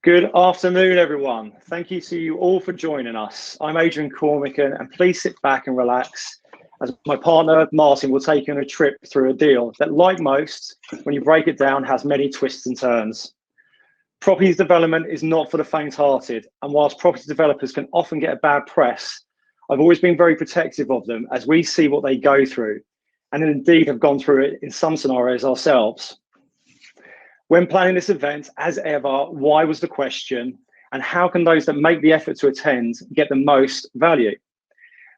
Good afternoon, everyone. Thank you to you all for joining us. I'm Adrian and please sit back and relax as my partner, Martyn, will take you on a trip through a deal that, like most, when you break it down, has many twists and turns. Property development is not for the faint-hearted, and whilst property developers can often get a bad press, I've always been very protective of them as we see what they go through, and indeed have gone through it in some scenarios ourselves. When planning this event, as ever, why was the question, and how can those that make the effort to attend get the most value?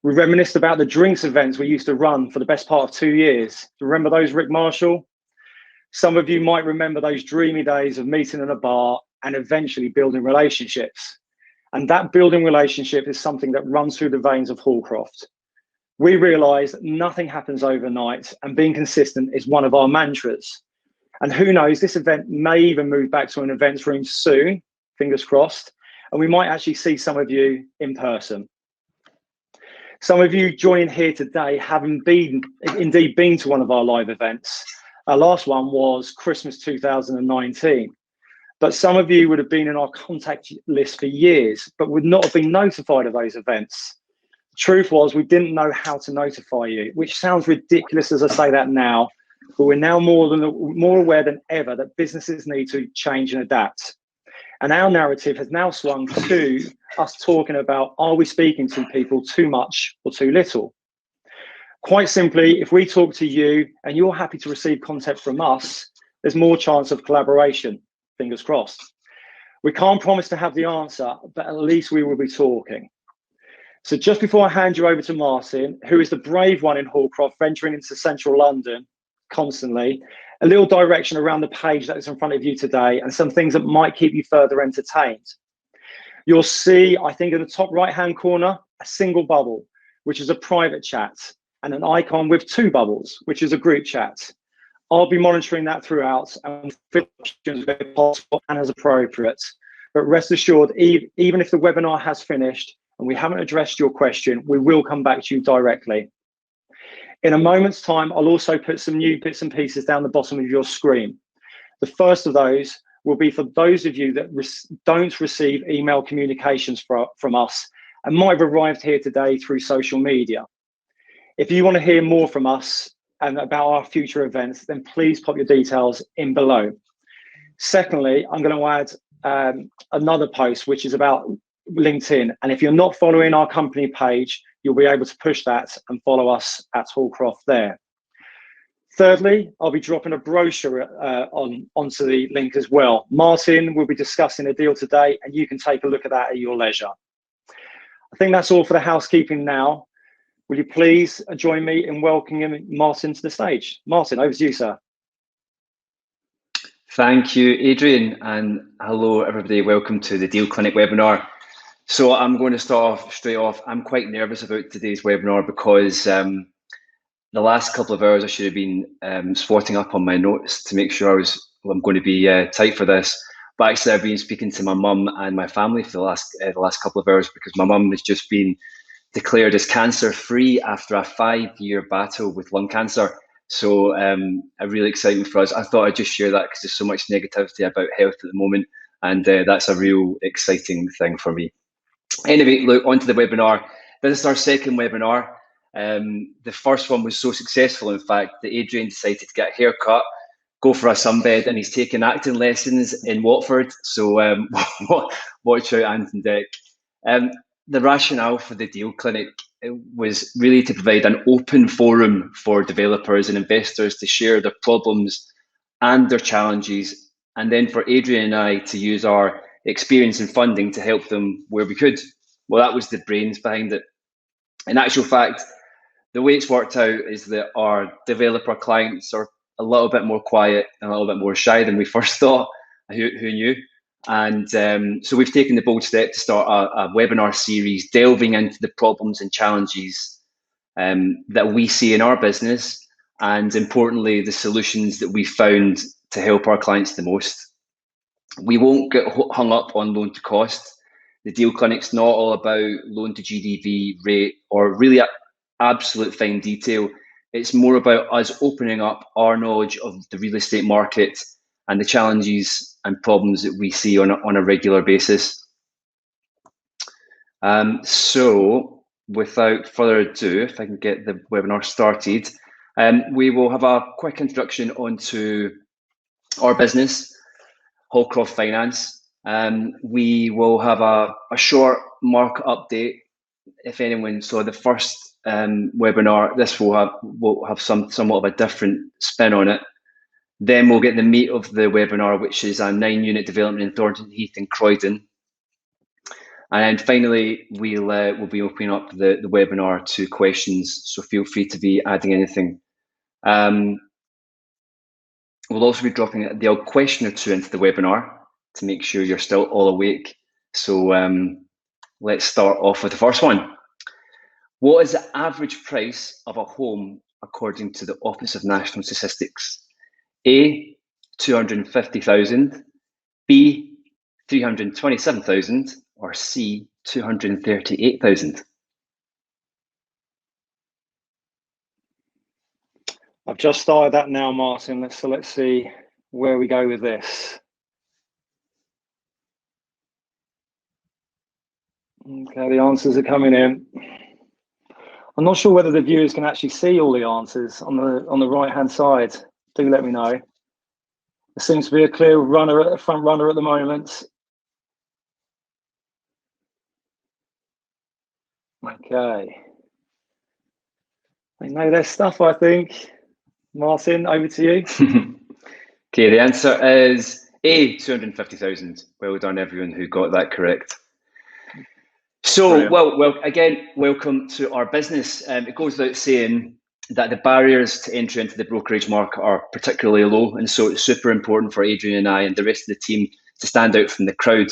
We reminisced about the drinks events we used to run for the best part of 2 years. Remember those, Rick Marshall? Some of you might remember those dreamy days of meeting in a bar and eventually building relationships. And that building relationship is something that runs through the veins of Hallcroft. We realise that nothing happens overnight, and being consistent is one of our mantras. And who knows, this event may even move back to an events room soon, fingers crossed, and we might actually see some of you in person. Some of you joining here today haven't indeed been to one of our live events. Our last one was Christmas 2019. But some of you would have been in our contact list for years, but would not have been notified of those events. The truth was, we didn't know how to notify you, which sounds ridiculous as I say that now, but we're now more aware than ever that businesses need to change and adapt. And our narrative has now swung to us talking about, are we speaking to people too much or too little? Quite simply, if we talk to you and you're happy to receive content from us, there's more chance of collaboration, fingers crossed. We can't promise to have the answer, but at least we will be talking. So just before I hand you over to Martyn, who is the brave one in Hallcroft, venturing into central London constantly, a little direction around the page that is in front of you today and some things that might keep you further entertained. You'll see, I think in the top right-hand corner, a single bubble, which is a private chat, and an icon with 2 bubbles, which is a group chat. I'll be monitoring that throughout and questions where possible and as appropriate. But rest assured, even if the webinar has finished and we haven't addressed your question, we will come back to you directly. In a moment's time, I'll also put some new bits and pieces down the bottom of your screen. The first of those will be for those of you that don't receive email communications from us and might have arrived here today through social media. If you want to hear more from us and about our future events, then please pop your details in below. Secondly, I'm going to add another post, which is about LinkedIn. And if you're not following our company page, you'll be able to push that and follow us at Hallcroft there. Thirdly, I'll be dropping a brochure onto the link as well. Martyn will be discussing a deal today, and you can take a look at that at your leisure. I think that's all for the housekeeping now. Will you please join me in welcoming Martyn to the stage? Martyn, over to you, sir. Thank you, Adrian, and hello, everybody. Welcome to the Deal Clinic webinar. So I'm going to start off straight off. I'm quite nervous about today's webinar because the last couple of hours I should have been swatting up on my notes to make sure I'm going to be tight for this. But actually, I've been speaking to my mum and my family for the last couple of hours because my mum has just been declared as cancer-free after a 5-year battle with lung cancer. So a really exciting for us. I thought I'd just share that because there's so much negativity about health at the moment, and that's a real exciting thing for me. Anyway, look, onto the webinar. This is our second webinar. The first one was so successful, in fact, that Adrian decided to get a haircut, go for a sunbed, and he's taking acting lessons in Watford. So watch out, Ant and Dick. The rationale for the Deal Clinic was really to provide an open forum for developers and investors to share their problems and their challenges, and then for Adrian and I to use our experience in funding to help them where we could. Well, that was the brains behind it. In actual fact, the way it's worked out is that our developer clients are a little bit more quiet and a little bit more shy than we first thought. Who knew? And so we've taken the bold step to start a webinar series delving into the problems and challenges that we see in our business, and importantly, the solutions that we found to help our clients the most. We won't get hung up on loan to cost. The Deal Clinic's not all about loan to GDV rate or really absolute fine detail. It's more about us opening up our knowledge of the real estate market and the challenges and problems that we see on a regular basis. So without further ado, if I can get the webinar started, we will have a quick introduction onto our business, Hallcroft Finance. We will have a short market update, if anyone saw the first webinar. This will have somewhat of a different spin on it. Then we'll get the meat of the webinar, which is a 9-unit development in Thornton Heath and Croydon. And then finally, we'll be opening up the webinar to questions, so feel free to be adding anything. We'll also be dropping the odd question or two into the webinar to make sure you're still all awake. So let's start off with the first one. What is the average price of a home according to the Office of National Statistics? A, 250,000, B, 327,000, or C, 238,000? I've just started that now, Martyn. So let's see where we go with this. Okay, the answers are coming in. I'm not sure whether the viewers can actually see all the answers on the right-hand side. Do let me know. There seems to be a clear front runner at the moment. Okay. They know their stuff, I think. Martyn, over to you. Okay, the answer is A, 250,000. Well done, everyone who got that correct. So, well, again, welcome to our business. It goes without saying that the barriers to entry into the brokerage market are particularly low, and so it's super important for Adrian and I and the rest of the team to stand out from the crowd.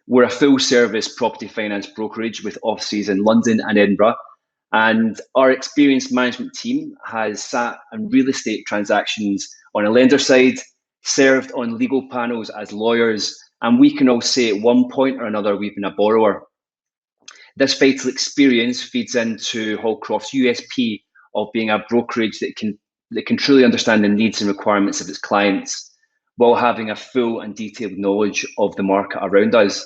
We're a full-service property finance brokerage with offices in London and Edinburgh, and our experienced management team has sat on real estate transactions on a lender side, served on legal panels as lawyers, and we can all say at one point or another we've been a borrower. This vital experience feeds into Hallcroft's USP of being a brokerage that can truly understand the needs and requirements of its clients while having a full and detailed knowledge of the market around us.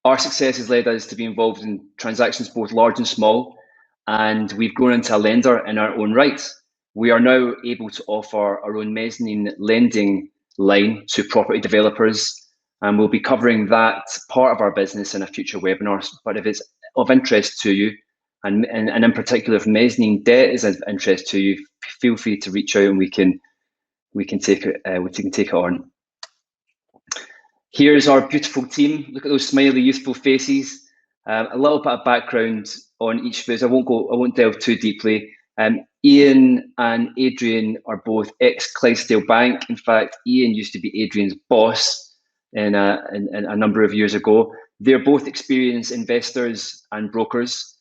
Our success has led us to be involved in transactions both large and small, and we've grown into a lender in our own right. We are now able to offer our own mezzanine lending line to property developers, and we'll be covering that part of our business in a future webinar. But if it's of interest to you, and in particular if mezzanine debt is of interest to you, feel free to reach out and we can take it on. Here's our beautiful team. Look at those smiley, youthful faces. A little bit of background on each of us. I won't delve too deeply. Ian and Adrian are both ex-Clydesdale Bank. In fact, Ian used to be Adrian's boss in a number of years ago. They're both experienced investors and brokers.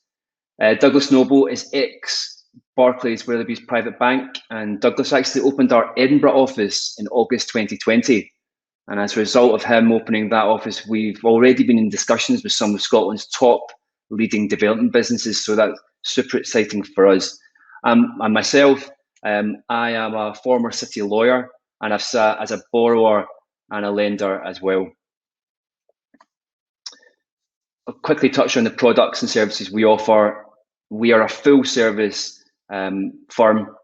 Douglas Noble is ex-Barclays Weatherby's private bank, and Douglas actually opened our Edinburgh office in August 2020. And as a result of him opening that office, we've already been in discussions with some of Scotland's top leading development businesses. So that's super exciting for us. And myself, I am a former city lawyer, and I've sat as a borrower and a lender as well. I'll quickly touch on the products and services we offer. We are a full service firm.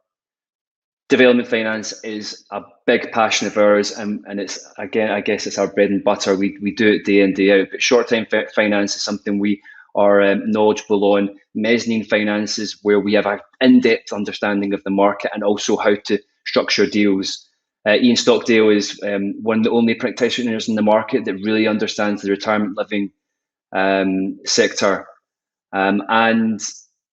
Development finance is a big passion of ours, and it's, again, I guess it's our bread and butter. We do it day in, day out. But short-term finance is something we are knowledgeable on. Mezzanine finance is where we have an in-depth understanding of the market and also how to structure deals. Ian Stockdale is one of the only practitioners in the market that really understands the retirement living sector. And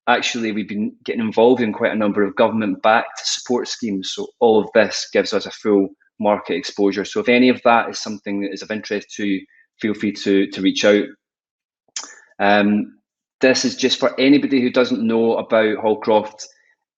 actually, we've been getting involved in quite a number of government-backed support schemes. So all of this gives us a full market exposure. So if any of that is something that is of interest to you, feel free to reach out. This is just for anybody who doesn't know about Hallcroft.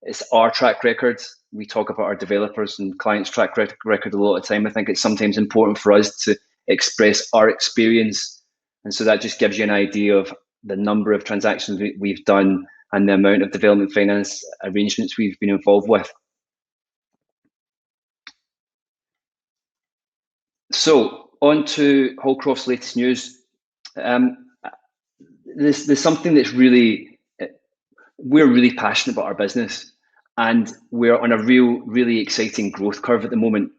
It's our track record. We talk about our developers and clients' track record a lot of time. I think it's sometimes important for us to express our experience. And so that just gives you an idea of the number of transactions we've done and the amount of development finance arrangements we've been involved with. So on to Hallcroft's latest news. There's something that's we're really passionate about our business, and we're on a really exciting growth curve at the moment.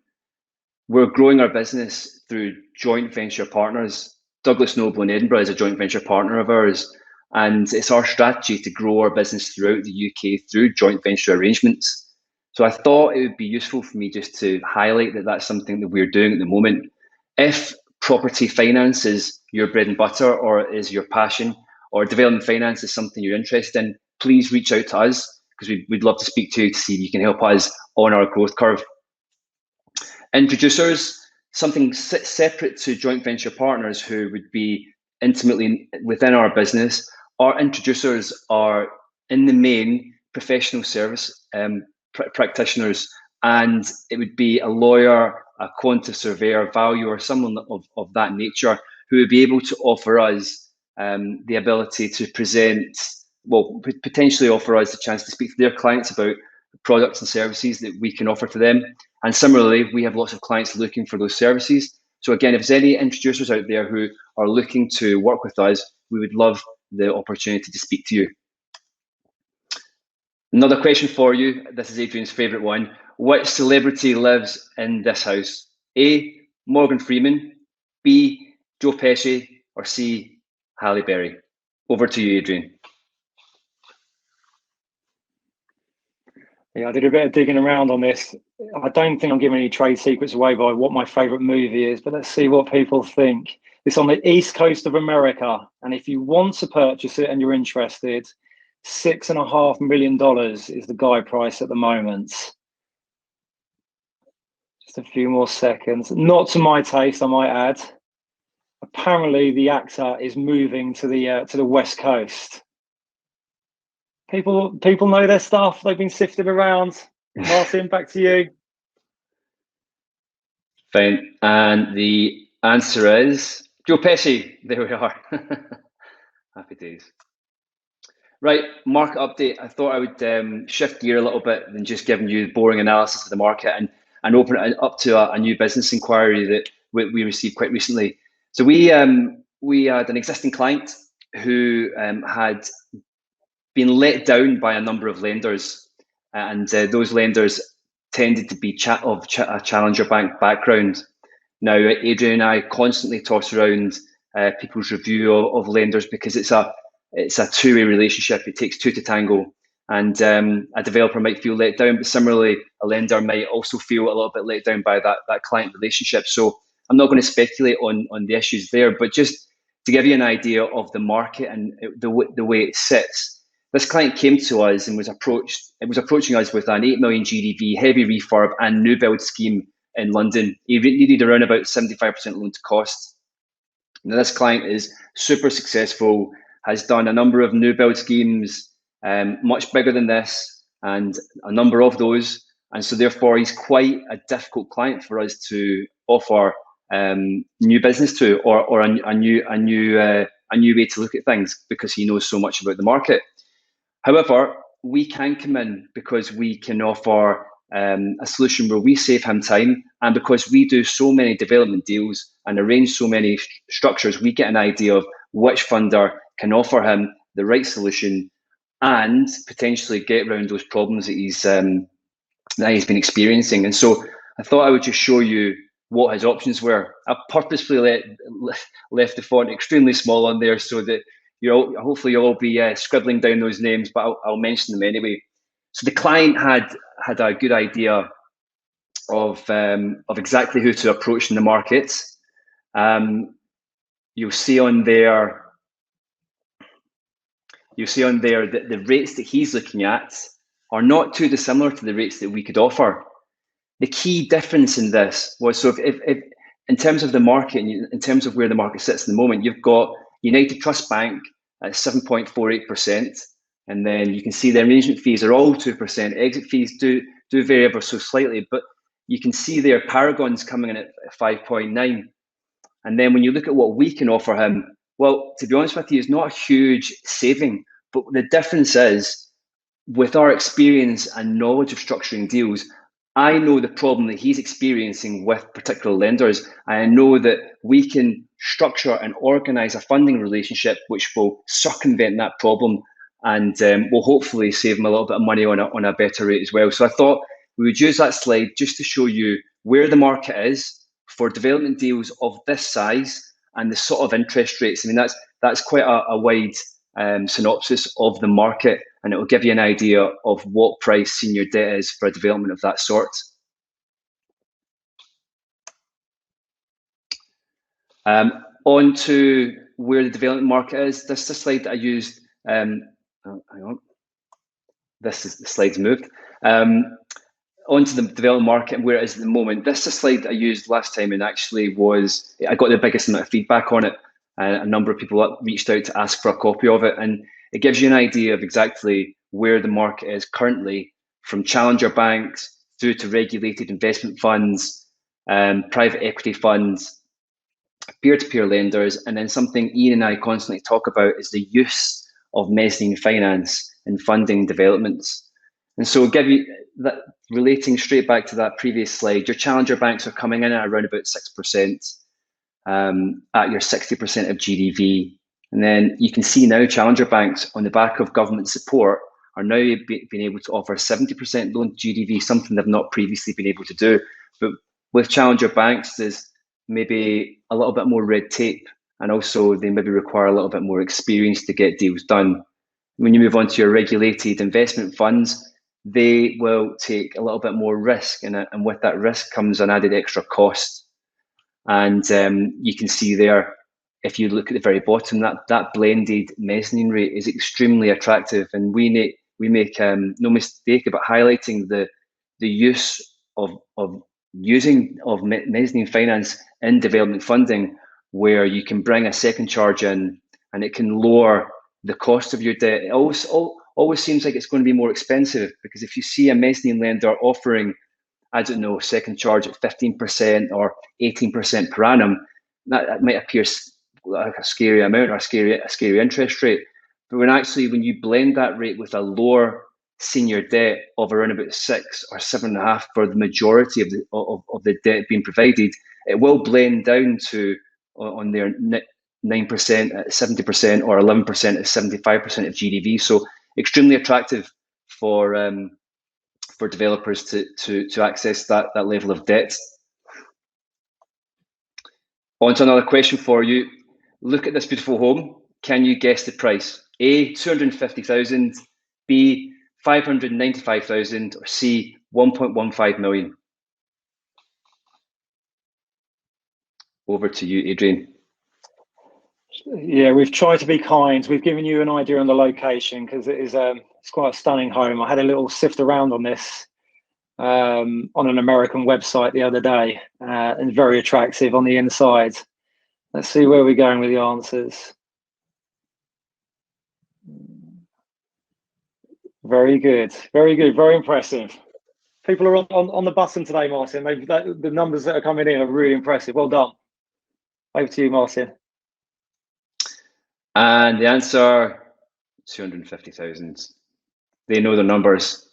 We're growing our business through joint venture partners. Douglas Noble in Edinburgh is a joint venture partner of ours, and it's our strategy to grow our business throughout the UK through joint venture arrangements. So I thought it would be useful for me just to highlight that that's something that we're doing at the moment. If property finance is your bread and butter, or is your passion, or development finance is something you're interested in, please reach out to us, because we'd love to speak to you to see if you can help us on our growth curve. Introducers, something separate to joint venture partners who would be intimately within our business. Our introducers are, in the main, professional service practitioners, and it would be a lawyer, a quantitative surveyor, valuer, someone of that nature, who would be able to offer us the ability to present, well, potentially offer us the chance to speak to their clients about products and services that we can offer to them. And similarly, we have lots of clients looking for those services. So again, if there's any introducers out there who are looking to work with us, we would love the opportunity to speak to you. Another question for you. This is Adrian's favourite one. Which celebrity lives in this house? A, Morgan Freeman, B, Joe Pesci, or C, Halle Berry? Over to you, Adrian. Yeah, I did a bit of digging around on this. I don't think I'm giving any trade secrets away by what my favourite movie is, but let's see what people think. It's on the east coast of America, and if you want to purchase it and you're interested, $6.5 million is the guide price at the moment. Just a few more seconds. Not to my taste, I might add. Apparently, the actor is moving to the west coast. People know their stuff. They've been sifted around. Martyn, back to you. Fine. And the answer is Joe Pesci. There we are. Happy days. Right, market update. I thought I would shift gear a little bit than just giving you boring analysis of the market and open it up to a new business inquiry that we received quite recently. So we had an existing client who had been let down by a number of lenders, and those lenders tended to be a challenger bank background. Now, Adrian and I constantly toss around people's review of lenders, because it's a two-way relationship. It takes two to tango, and a developer might feel let down, but similarly, a lender might also feel a little bit let down by that client relationship. So I'm not going to speculate on the issues there, but just to give you an idea of the market and the way it sits. This client came to us and was approaching us with an 8 million GDV, heavy refurb and new build scheme in London. He needed around about 75% loan to cost. Now, this client is super successful, has done a number of new build schemes, much bigger than this, and a number of those. And so therefore, he's quite a difficult client for us to offer new business to, or a new way to look at things, because he knows so much about the market. However, we can come in because we can offer a solution where we save him time, and because we do so many development deals and arrange so many structures, we get an idea of which funder can offer him the right solution and potentially get around those problems that he's been experiencing. And so I thought I would just show you what his options were. I purposefully left the font extremely small on there so that hopefully you'll all be scribbling down those names, but I'll mention them anyway. So the client had a good idea of exactly who to approach in the market. You'll see on there that the rates that he's looking at are not too dissimilar to the rates that we could offer. The key difference in this was, so if in terms of the market, and in terms of where the market sits at the moment, you've got United Trust Bank at 7.48%, and then you can see the arrangement fees are all 2%. Exit fees do vary ever so slightly, but you can see there Paragon's coming in at 5.9. And then when you look at what we can offer him, well, to be honest with you, it's not a huge saving, but the difference is, with our experience and knowledge of structuring deals, I know the problem that he's experiencing with particular lenders. I know that we can structure and organise a funding relationship which will circumvent that problem and will hopefully save him a little bit of money on a better rate as well. So I thought we would use that slide just to show you where the market is for development deals of this size and the sort of interest rates. I mean, that's quite a wide synopsis of the market, and it will give you an idea of what price senior debt is for a development of that sort. On to where the development market is. This is a slide that I used. Hang on. This is the slide's moved. Onto the development market and where it is at the moment. This is a slide that I used last time, and actually I got the biggest amount of feedback on it. A number of people reached out to ask for a copy of it, and it gives you an idea of exactly where the market is currently, from challenger banks through to regulated investment funds, private equity funds, peer-to-peer lenders, and then something Ian and I constantly talk about is the use of mezzanine finance in funding developments. And so give you that, relating straight back to that previous slide, your challenger banks are coming in at around about 6%, at your 60% of GDV. And then you can see now challenger banks, on the back of government support, are now being able to offer 70% loan to GDV, something they've not previously been able to do. But with challenger banks, there's maybe a little bit more red tape, and also they maybe require a little bit more experience to get deals done. When you move on to your regulated investment funds, they will take a little bit more risk, and with that risk comes an added extra cost. And you can see there, if you look at the very bottom, that blended mezzanine rate is extremely attractive, and we make no mistake about highlighting the use of mezzanine finance in development funding, where you can bring a second charge in and it can lower the cost of your debt. It always seems like it's going to be more expensive, because if you see a mezzanine lender offering, I don't know, second charge at 15% or 18% per annum, that might appear like a scary amount or a scary interest rate. But when you blend that rate with a lower senior debt of around about 6 or 7.5 for the majority of the debt being provided, it will blend down to on their 9% at 70% or 11% at 75% of GDV. So extremely attractive for developers to access that level of debt. On to another question for you. Look at this beautiful home. Can you guess the price? A, 250,000, B, 595,000, or C, 1.15 million? Over to you, Adrian. Yeah, we've tried to be kind. We've given you an idea on the location, because it is it's quite a stunning home. I had a little sift around on this on an American website the other day, and very attractive on the inside. Let's see where we're going with the answers. Very good, very good, very impressive. People are on the button today, Martyn. The numbers that are coming in are really impressive. Well done. Over to you, Martyn. And the answer, 250,000. They know their numbers.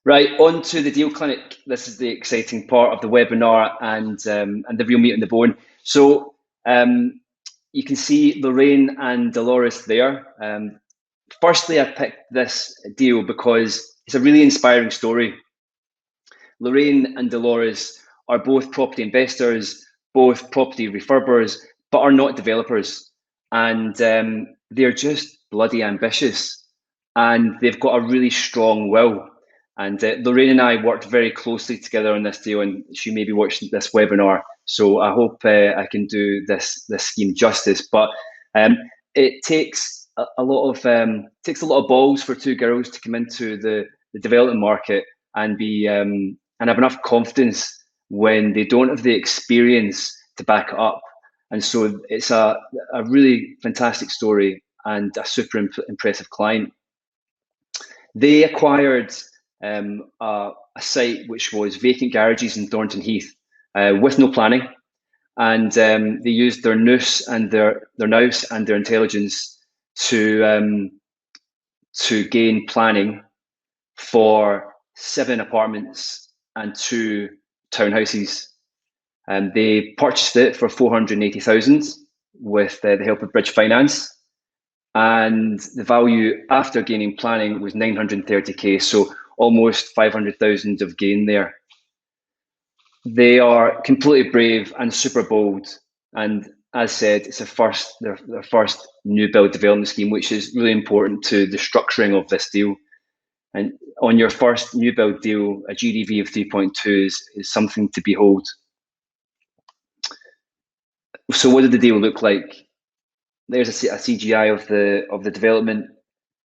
Right, on to the deal clinic. This is the exciting part of the webinar and the real meat on the bone. So you can see Lorraine and Dolores there. Firstly, I picked this deal because it's a really inspiring story. Lorraine and Dolores are both property investors, both property refurbers, but are not developers. And they're just bloody ambitious, and they've got a really strong will. And Lorraine and I worked very closely together on this deal, and she may be watching this webinar, so I hope I can do this scheme justice. But it takes a lot of balls for two girls to come into the development market and be and have enough confidence when they don't have the experience to back it up. And so it's a really fantastic story and a super impressive client. They acquired a site which was vacant garages in Thornton Heath with no planning, and they used their nous and their nous and their intelligence to gain planning for 7 apartments and 2 townhouses. They purchased it for 480,000 with the help of Bridge Finance, and the value after gaining planning was 930k, so almost 500,000 of gain there. They are completely brave and super bold, and as said, it's their first new build development scheme, which is really important to the structuring of this deal. And on your first new build deal, a GDV of 3.2 is something to behold. So what did the deal look like? There's a CGI of the development.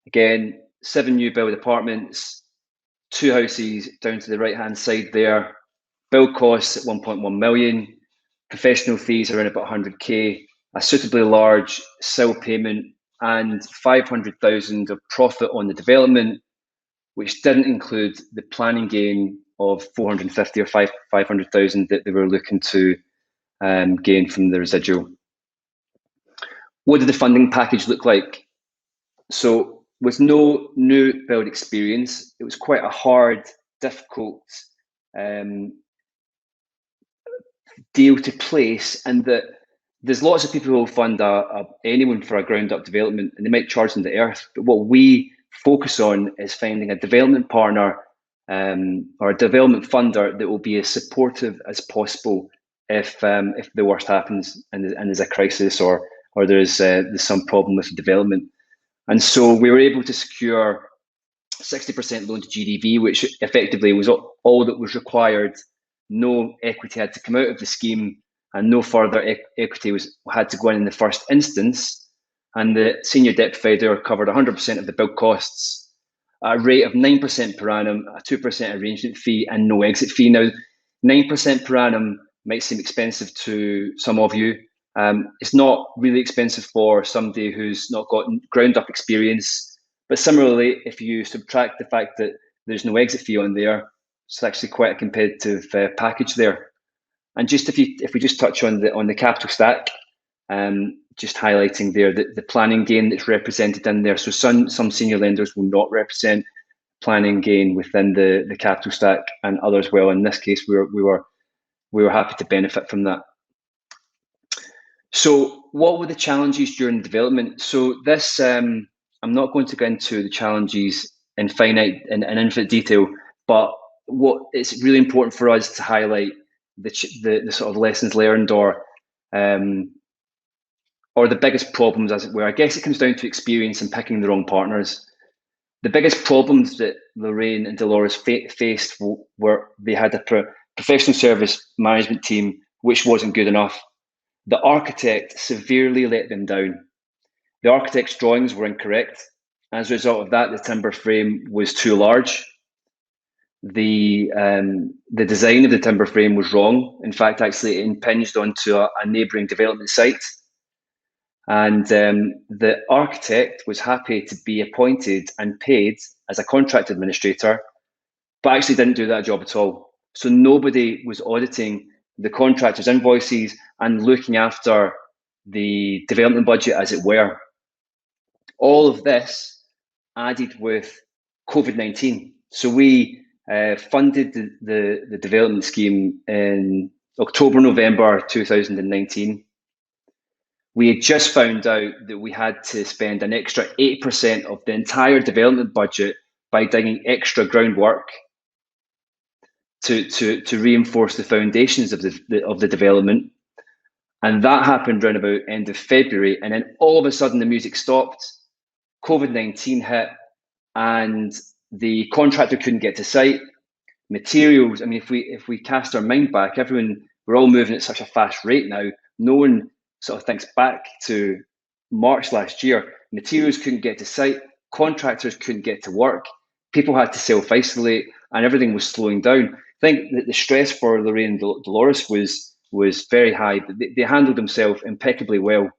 Again, 7 new build apartments, 2 houses down to the right hand side there. Build costs at 1.1 million. Professional fees around about 100k. A suitably large SIL payment and 500,000 of profit on the development, which didn't include the planning gain of 450 or 500,000 that they were looking to gain from the residual. What did the funding package look like? So with no new build experience, it was quite a hard, difficult deal to place, and that there's lots of people who will fund anyone for a ground up development and they might charge them to earth. But what we focus on is finding a development partner or a development funder that will be as supportive as possible if the worst happens and there's a crisis or there's some problem with the development. And so we were able to secure 60% loan to GDV, which effectively was all that was required. No equity had to come out of the scheme, and no further equity had to go in the first instance. And the senior debt provider covered 100% of the build costs at a rate of 9% per annum, a 2% arrangement fee, and no exit fee. Now, 9% per annum might seem expensive to some of you. It's not really expensive for somebody who's not got ground up experience. But similarly, if you subtract the fact that there's no exit fee on there, it's actually quite a competitive package there. And just if we just touch on the capital stack, just highlighting there the planning gain that's represented in there. So some senior lenders will not represent planning gain within the capital stack, and others will. In this case, we were happy to benefit from that. So what were the challenges during development? So this, I'm not going to go into the challenges in infinite detail, but what it's really important for us to highlight the sort of lessons learned or the biggest problems, as it were. I guess it comes down to experience and picking the wrong partners. The biggest problems that Lorraine and Dolores faced were they had a professional service management team which wasn't good enough. The architect severely let them down. The architect's drawings were incorrect. As a result of that, the timber frame was too large. The design of the timber frame was wrong. In fact, actually, it impinged onto a neighbouring development site. And the architect was happy to be appointed and paid as a contract administrator, but actually didn't do that job at all. So nobody was auditing the contractor's invoices and looking after the development budget, as it were. All of this added with COVID-19. So we funded the development scheme in October, November 2019. We had just found out that we had to spend an extra 8% of the entire development budget by digging extra groundwork to reinforce the foundations of the development. And that happened around about end of February. And then all of a sudden the music stopped, COVID-19 hit, and the contractor couldn't get to site. Materials, I mean, if we cast our mind back, we're all moving at such a fast rate now. No one sort of thinks back to March last year. Materials couldn't get to site, contractors couldn't get to work, people had to self-isolate, and everything was slowing down. I think that the stress for Lorraine and Dolores was very high, but they handled themselves impeccably well.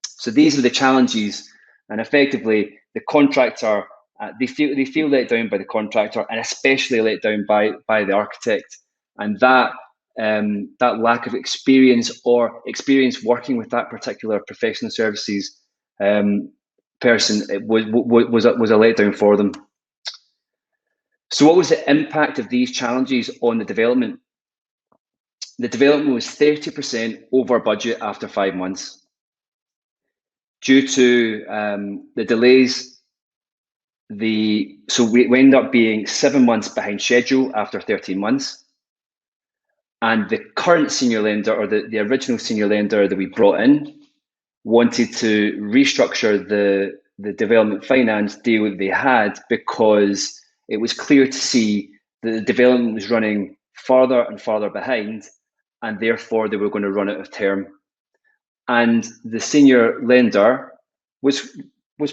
So these are the challenges, and effectively the contractor, they feel let down by the contractor, and especially let down by the architect. And that lack of experience or experience working with that particular professional services person was a letdown for them. So what was the impact of these challenges on the development? The development was 30% over budget after 5 months. Due to the delays, so we ended up being 7 months behind schedule after 13 months. And the current senior lender, or the original senior lender that we brought in, wanted to restructure the development finance deal that they had, because it was clear to see that the development was running farther and farther behind, and therefore they were going to run out of term. And the senior lender was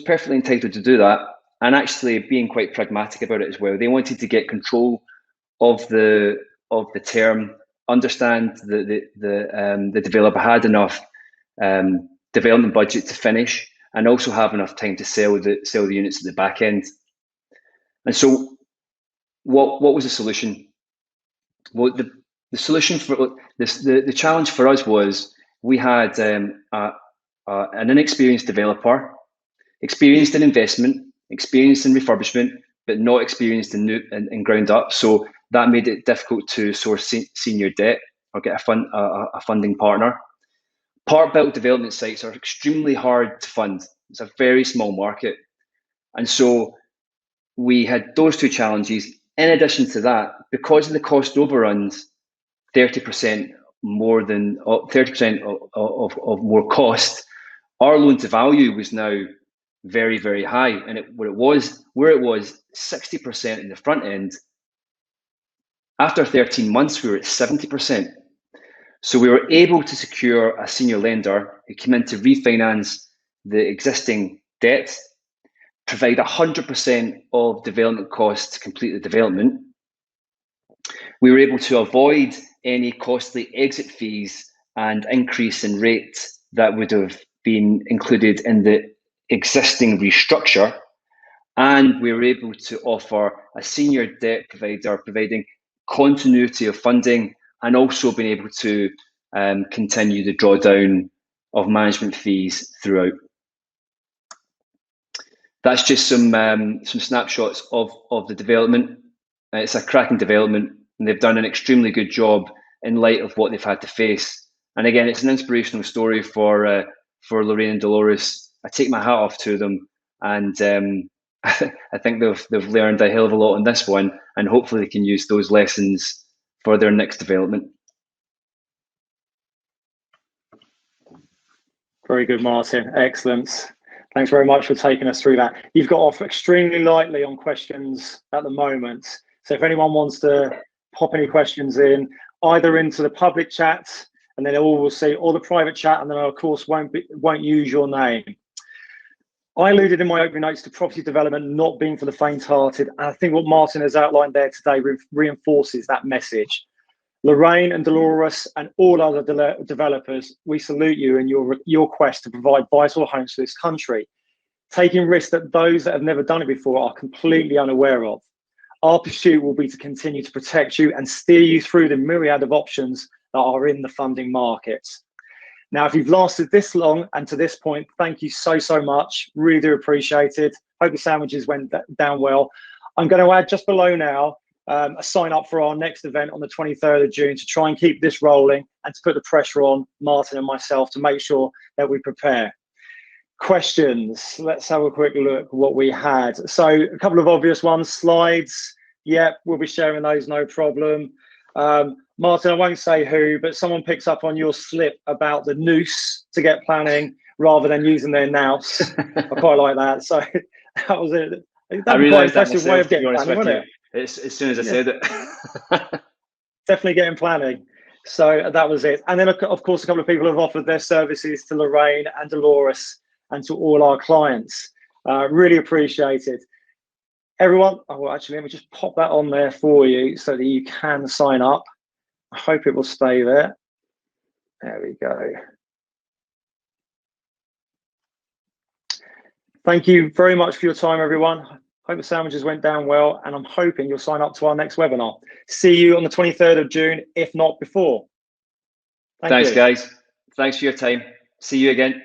perfectly entitled to do that, and actually being quite pragmatic about it as well. They wanted to get control of the term, understand the developer had enough development budget to finish, and also have enough time to sell the units at the back end. And so, what was the solution? Well, the solution for this, the challenge for us was, we had an inexperienced developer, experienced in investment, experienced in refurbishment, but not experienced in ground up. So that made it difficult to source senior debt or get a funding partner. Part built development sites are extremely hard to fund. It's a very small market. And so we had those two challenges. In addition to that, because of the cost overruns, 30% more than 30% of more cost, our loan to value was now very, very high. And where it was 60% in the front end, after 13 months, we were at 70%. So we were able to secure a senior lender who came in to refinance the existing debt, provide 100% of development costs to complete the development. We were able to avoid any costly exit fees and increase in rates that would have been included in the existing restructure. And we were able to offer a senior debt provider providing continuity of funding, and also being able to continue the drawdown of management fees throughout. That's just some snapshots of the development. It's a cracking development, and they've done an extremely good job in light of what they've had to face. And again, it's an inspirational story for Lorraine and Dolores. I take my hat off to them, and I think they've learned a hell of a lot on this one, and hopefully they can use those lessons for their next development. Very good, Martyn. Excellent. Thanks very much for taking us through that. You've got off extremely lightly on questions at the moment. So if anyone wants to pop any questions in, either into the public chat, and then all will see, or the private chat, and then I, of course, won't use your name. I alluded in my opening notes to property development not being for the faint-hearted, and I think what Martyn has outlined there today reinforces that message. Lorraine and Dolores and all other developers, we salute you in your quest to provide vital homes for this country, taking risks that those that have never done it before are completely unaware of. Our pursuit will be to continue to protect you and steer you through the myriad of options that are in the funding market. Now, if you've lasted this long and to this point, thank you so much. Really do appreciate it. Hope the sandwiches went down well. I'm going to add just below now a sign up for our next event on the 23rd of June to try and keep this rolling and to put the pressure on Martyn and myself to make sure that we prepare. Questions. Let's have a quick look at what we had. So a couple of obvious ones. Slides. Yep, we'll be sharing those, no problem. Martyn, I won't say who, but someone picks up on your slip about the noose to get planning rather than using their nous. I quite like that. So that was it. That was quite an impressive way of getting planning, wasn't it? As soon as I said it. Definitely getting planning. So that was it. And then, of course, a couple of people have offered their services to Lorraine and Dolores and to all our clients. Really appreciate it. Everyone, oh, actually, let me just pop that on there for you so that you can sign up. I hope it will stay there. There we go. Thank you very much for your time, everyone. Hope the sandwiches went down well, and I'm hoping you'll sign up to our next webinar. See you on the 23rd of June, if not before. Thanks, guys. Thanks for your time. See you again.